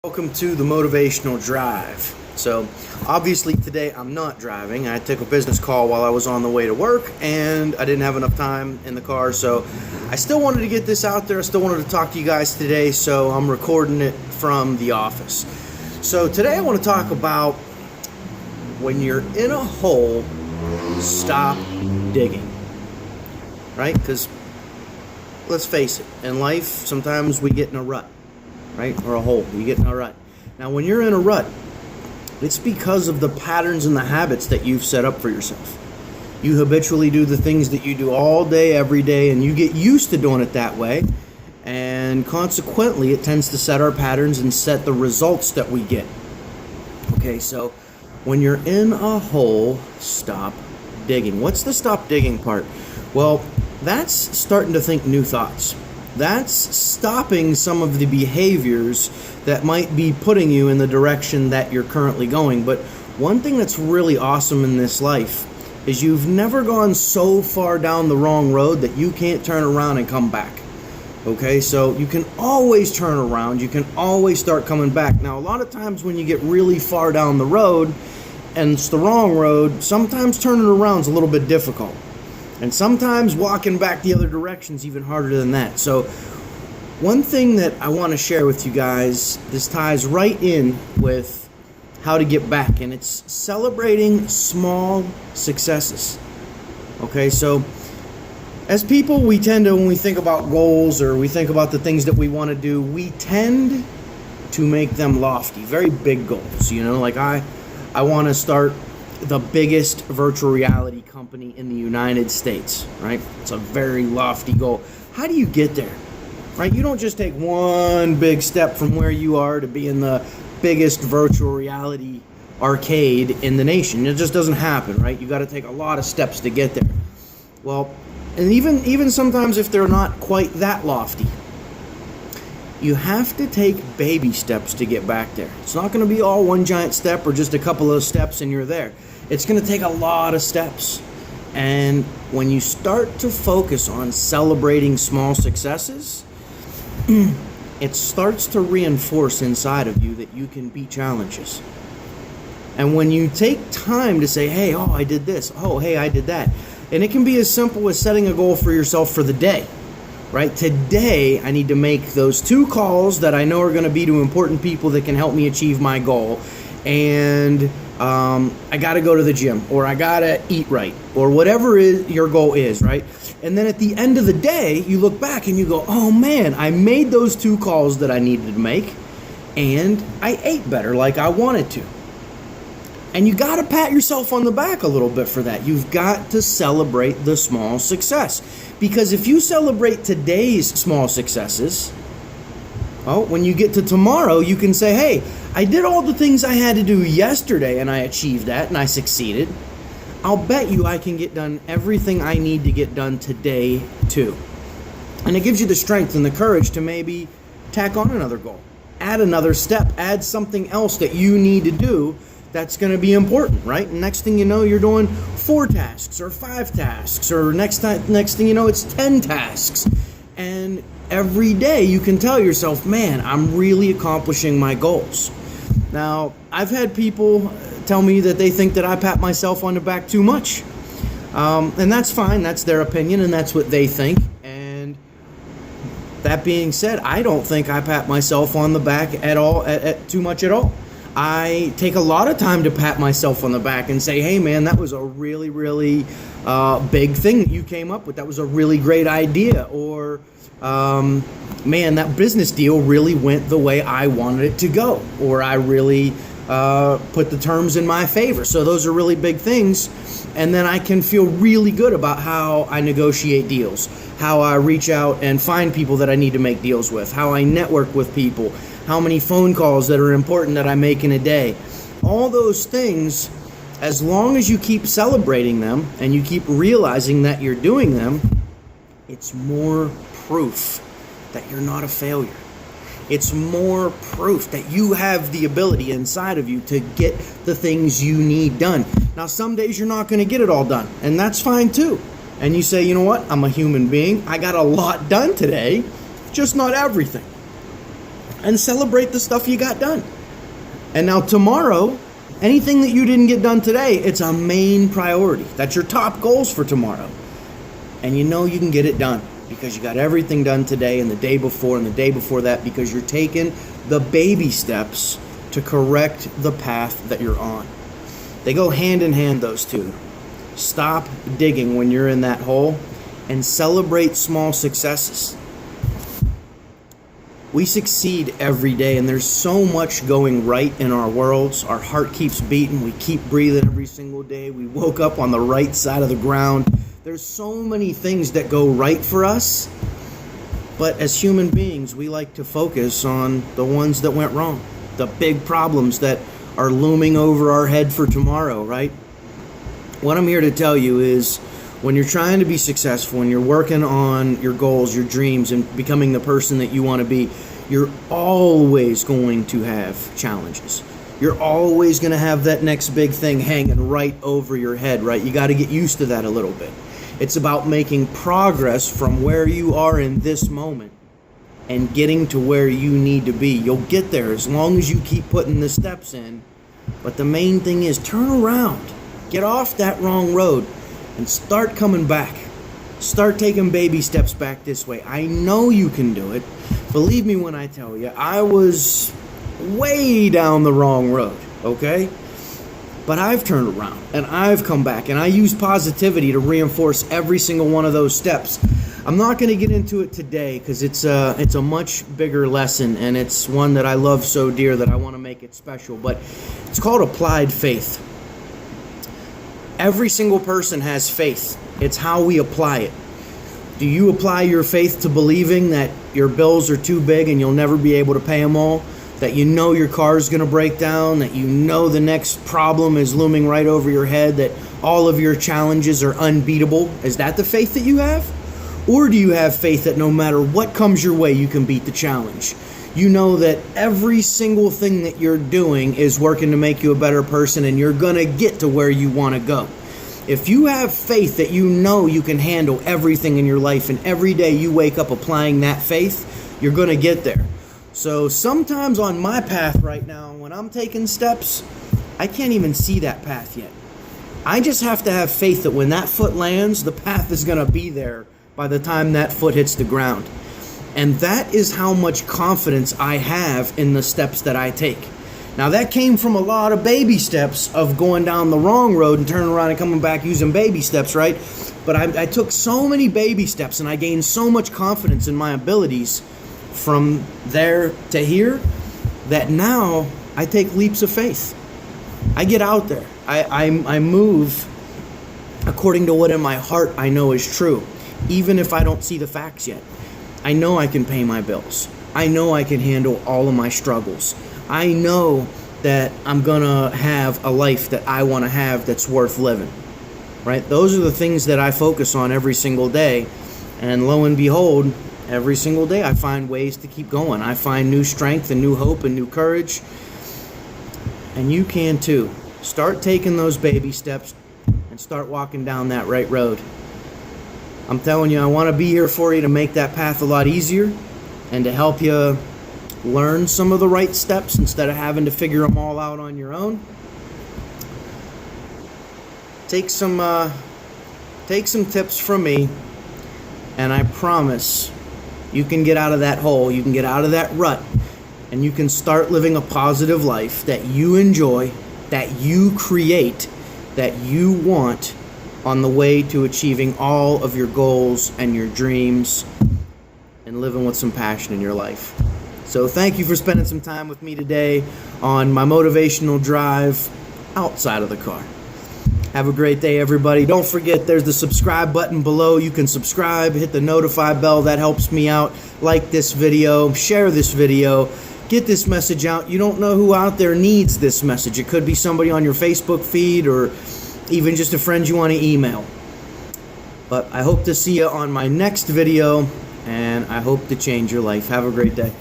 Welcome to the Motivational Drive. So, obviously today I'm not driving. I took a business call while I was on the way to work and I didn't have enough time in the car, so I still wanted to get this out there. I still wanted to talk to you guys today, so I'm recording it from the office. So today I want to talk about when you're in a hole, stop digging. Right? Because let's face it, in life sometimes we get in a rut. Right? Or a hole. You get in a rut. Now, when you're in a rut, it's because of the patterns and the habits that you've set up for yourself. You habitually do the things that you do all day, every day, and you get used to doing it that way. And consequently, it tends to set our patterns and set the results that we get. Okay, so when you're in a hole, stop digging. What's the stop digging part? Well, that's starting to think new thoughts. That's stopping some of the behaviors that might be putting you in the direction that you're currently going. But one thing that's really awesome in this life is you've never gone so far down the wrong road that you can't turn around and come back. Okay, so you can always turn around. You can always start coming back. Now, a lot of times when you get really far down the road and it's the wrong road, sometimes turning around is a little bit difficult. And sometimes walking back the other direction is even harder than that. So one thing that I want to share with you guys, this ties right in with how to get back, and it's celebrating small successes. Okay, so as people, we tend to, when we think about goals or we think about the things that we want to do, we tend to make them lofty, very big goals. You know, like I want to start the biggest virtual reality company in the United States, right? It's a very lofty goal. How do you get there, right? You don't just take one big step from where you are to being the biggest virtual reality arcade in the nation. It just doesn't happen, right? You got to take a lot of steps to get there. Well, and even sometimes if they're not quite that lofty, you have to take baby steps to get back there. It's not going to be all one giant step or just a couple of steps and you're there. It's going to take a lot of steps. And when you start to focus on celebrating small successes, it starts to reinforce inside of you that you can beat challenges. And when you take time to say, hey, oh, I did this. Oh, hey, I did that. And it can be as simple as setting a goal for yourself for the day. Right? Today, I need to make those 2 calls that I know are going to be to important people that can help me achieve my goal. And I got to go to the gym, or I got to eat right, or whatever your goal is, right? And then at the end of the day, you look back and you go, oh man, I made those 2 calls that I needed to make, and I ate better like I wanted to. And you got to pat yourself on the back a little bit for that. You've got to celebrate the small success. Because if you celebrate today's small successes, well, when you get to tomorrow, you can say, hey, I did all the things I had to do yesterday and I achieved that and I succeeded. I'll bet you I can get done everything I need to get done today too. And it gives you the strength and the courage to maybe tack on another goal, add another step, add something else that you need to do that's going to be important, right? And next thing you know, you're doing 4 tasks or 5 tasks, or next thing you know, it's 10 tasks. And every day you can tell yourself, man, I'm really accomplishing my goals. Now, I've had people tell me that they think that I pat myself on the back too much. And that's fine. That's their opinion and that's what they think. And that being said, I don't think I pat myself on the back at all, too much at all. I take a lot of time to pat myself on the back and say, hey man, that was a really, really big thing that you came up with. That was a really great idea. Or, man, that business deal really went the way I wanted it to go. Or I really put the terms in my favor. So those are really big things. And then I can feel really good about how I negotiate deals, how I reach out and find people that I need to make deals with, how I network with people, how many phone calls that are important that I make in a day. All those things, as long as you keep celebrating them and you keep realizing that you're doing them, it's more proof that you're not a failure. It's more proof that you have the ability inside of you to get the things you need done. Now, some days you're not going to get it all done, and that's fine too. And you say, you know what? I'm a human being. I got a lot done today, just not everything. and celebrate the stuff you got done. And now tomorrow, anything that you didn't get done today, it's a main priority. That's your top goals for tomorrow. And you know you can get it done because you got everything done today and the day before and the day before that, because you're taking the baby steps to correct the path that you're on. They go hand in hand, those two. Stop digging when you're in that hole and celebrate small successes. We succeed every day, and there's so much going right in our worlds. Our heart keeps beating. We keep breathing every single day. We woke up on the right side of the ground. There's so many things that go right for us, but as human beings, we like to focus on the ones that went wrong, the big problems that are looming over our head for tomorrow, right? What I'm here to tell you is, when you're trying to be successful, when you're working on your goals, your dreams, and becoming the person that you want to be, you're always going to have challenges. You're always going to have that next big thing hanging right over your head, right? You got to get used to that a little bit. It's about making progress from where you are in this moment and getting to where you need to be. You'll get there as long as you keep putting the steps in. But the main thing is, turn around. Get off that wrong road and start coming back. Start taking baby steps back this way. I know you can do it. Believe me when I tell you, I was way down the wrong road, okay? But I've turned around and I've come back, and I use positivity to reinforce every single one of those steps. I'm not going to get into it today because it's a much bigger lesson, and it's one that I love so dear that I want to make it special. But it's called applied faith. Every single person has faith. It's how we apply it. Do you apply your faith to believing that your bills are too big and you'll never be able to pay them all? That you know your car is going to break down? That you know the next problem is looming right over your head? That all of your challenges are unbeatable? Is that the faith that you have? Or do you have faith that no matter what comes your way, you can beat the challenge? You know that every single thing that you're doing is working to make you a better person, and you're going to get to where you want to go. If you have faith that you know you can handle everything in your life, and every day you wake up applying that faith, you're going to get there. So sometimes on my path right now, when I'm taking steps, I can't even see that path yet. I just have to have faith that when that foot lands, the path is going to be there by the time that foot hits the ground. And that is how much confidence I have in the steps that I take. Now, that came from a lot of baby steps of going down the wrong road and turning around and coming back using baby steps, right? But I took so many baby steps, and I gained so much confidence in my abilities from there to here, that now I take leaps of faith. I get out there. I move according to what in my heart I know is true, even if I don't see the facts yet. I know I can pay my bills. I know I can handle all of my struggles. I know that I'm going to have a life that I want to have that's worth living, right? Those are the things that I focus on every single day. And lo and behold, every single day I find ways to keep going. I find new strength and new hope and new courage. And you can too. Start taking those baby steps and start walking down that right road. I'm telling you, I want to be here for you to make that path a lot easier and to help you learn some of the right steps instead of having to figure them all out on your own. Take some tips from me, and I promise you can get out of that hole, you can get out of that rut, and you can start living a positive life that you enjoy, that you create, that you want, on the way to achieving all of your goals and your dreams and living with some passion in your life. So thank you for spending some time with me today on my motivational drive outside of the car. Have a great day, everybody. Don't forget, there's the subscribe button below. You can subscribe, hit the notify bell. That helps me out. Like this video, share this video, get this message out. You don't know who out there needs this message. It could be somebody on your Facebook feed or even just a friend you want to email. But I hope to see you on my next video, and I hope to change your life. Have a great day.